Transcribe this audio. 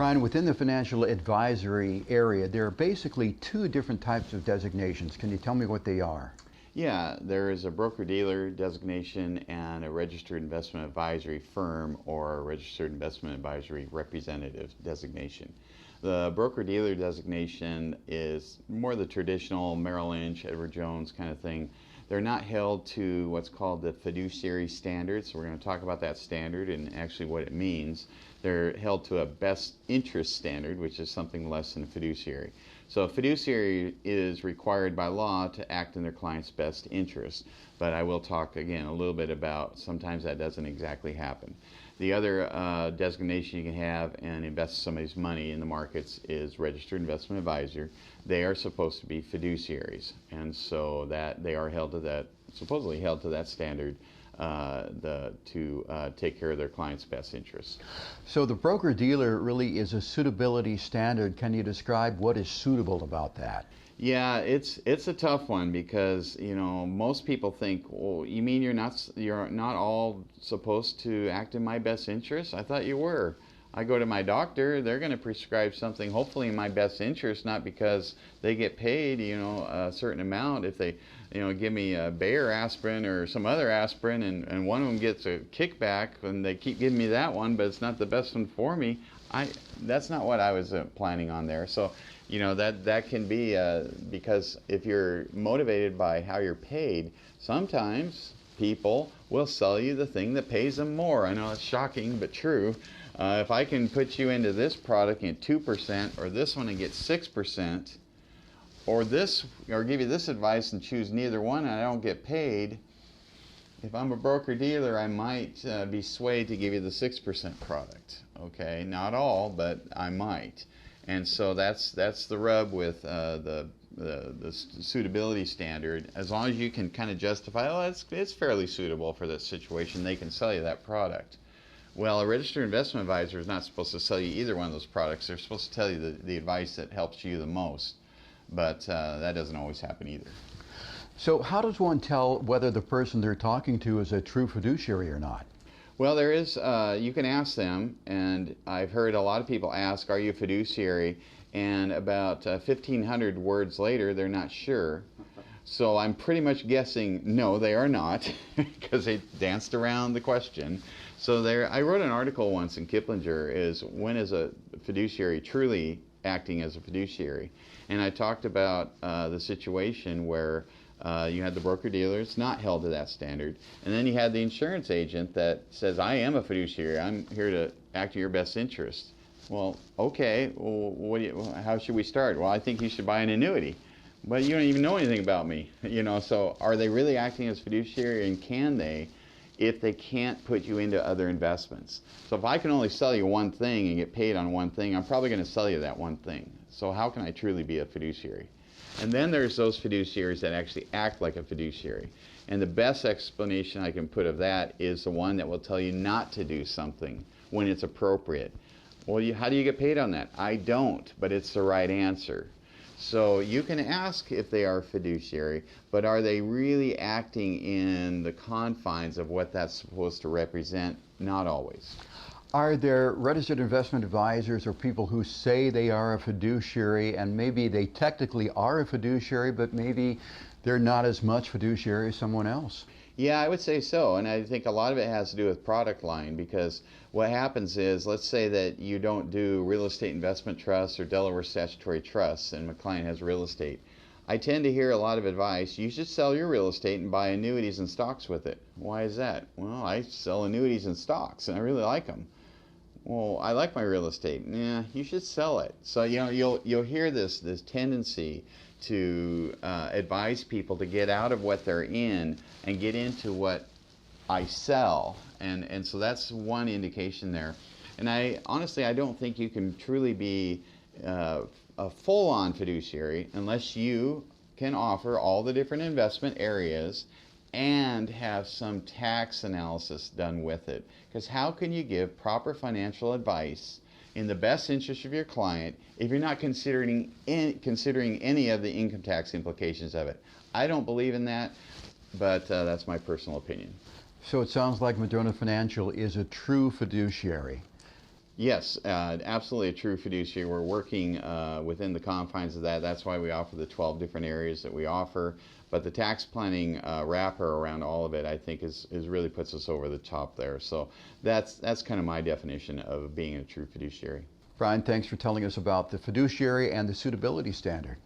Brian, within the financial advisory area, there are basically two different types of designations. Can you tell me what they are? Yeah, there is a broker-dealer designation and a registered investment advisory firm or a registered investment advisory representative designation. The broker-dealer designation is more the traditional Merrill Lynch, Edward Jones kind of thing. They're not held to what's called the fiduciary standard, so we're going to talk about that standard and actually what it means. They're held to a best interest standard, which is something less than a fiduciary. So a fiduciary is required by law to act in their client's best interest, but I will talk again a little bit about sometimes that doesn't exactly happen. The other designation you can have and invest somebody's money in the markets is registered investment advisor. They are supposed to be fiduciaries, and so that they are held to that, supposedly held to that standard to take care of their client's best interests. So the broker-dealer really is a suitability standard. Can you describe what is suitable about that? Yeah, it's a tough one because most people think, well, you mean you're not all supposed to act in my best interest? I thought you were. I go to my doctor, they're going to prescribe something hopefully in my best interest, not because they get paid a certain amount. If they give me a Bayer aspirin or some other aspirin and one of them gets a kickback and they keep giving me that one, but it's not the best one for me, that's not what I was planning on there. So that can be because if you're motivated by how you're paid, sometimes people will sell you the thing that pays them more. I know it's shocking, but true. If I can put you into this product and get 2%, or this one and get 6%, or give you this advice and choose neither one and I don't get paid, if I'm a broker-dealer, I might be swayed to give you the 6% product. Okay, not all, but I might. And so that's the rub with the suitability standard. As long as you can kind of justify, oh, it's fairly suitable for this situation, they can sell you that product. Well, a registered investment advisor is not supposed to sell you either one of those products. They're supposed to tell you the advice that helps you the most, but that doesn't always happen either. So how does one tell whether the person they're talking to is a true fiduciary or not? Well, there is, you can ask them, and I've heard a lot of people ask, are you a fiduciary? And about 1,500 words later, they're not sure. So I'm pretty much guessing, no, they are not, because they danced around the question. So I wrote an article once in Kiplinger, is when is a fiduciary truly acting as a fiduciary? And I talked about the situation where you had the broker-dealer, it's not held to that standard. And then you had the insurance agent that says, I am a fiduciary, I'm here to act in your best interest. Well, okay, well, how should we start? Well, I think you should buy an annuity. But you don't even know anything about me, so are they really acting as fiduciary, and can they, if they can't put you into other investments? So if I can only sell you one thing and get paid on one thing, I'm probably going to sell you that one thing. So how can I truly be a fiduciary? And then there's those fiduciaries that actually act like a fiduciary. And the best explanation I can put of that is the one that will tell you not to do something when it's appropriate. Well, how do you get paid on that? I don't, but it's the right answer. So you can ask if they are fiduciary, but are they really acting in the confines of what that's supposed to represent? Not always. Are there registered investment advisors or people who say they are a fiduciary, and maybe they technically are a fiduciary, but maybe they're not as much fiduciary as someone else? Yeah, I would say so, and I think a lot of it has to do with product line, because what happens is, let's say that you don't do real estate investment trusts or Delaware statutory trusts, and my client has real estate. I tend to hear a lot of advice, you should sell your real estate and buy annuities and stocks with it. Why is that? Well, I sell annuities and stocks, and I really like them. Well, I like my real estate. Yeah, you should sell it. So you'll hear this tendency to advise people to get out of what they're in and get into what I sell, and so that's one indication there. And honestly, I don't think you can truly be a full-on fiduciary unless you can offer all the different investment areas and have some tax analysis done with it. Because how can you give proper financial advice in the best interest of your client if you're not considering any of the income tax implications of it? I don't believe in that, but that's my personal opinion. So it sounds like Madison Financial is a true fiduciary. Yes, absolutely a true fiduciary. We're working within the confines of that. That's why we offer the 12 different areas that we offer. But the tax planning wrapper around all of it, I think, is really puts us over the top there. So that's kind of my definition of being a true fiduciary. Brian, thanks for telling us about the fiduciary and the suitability standard.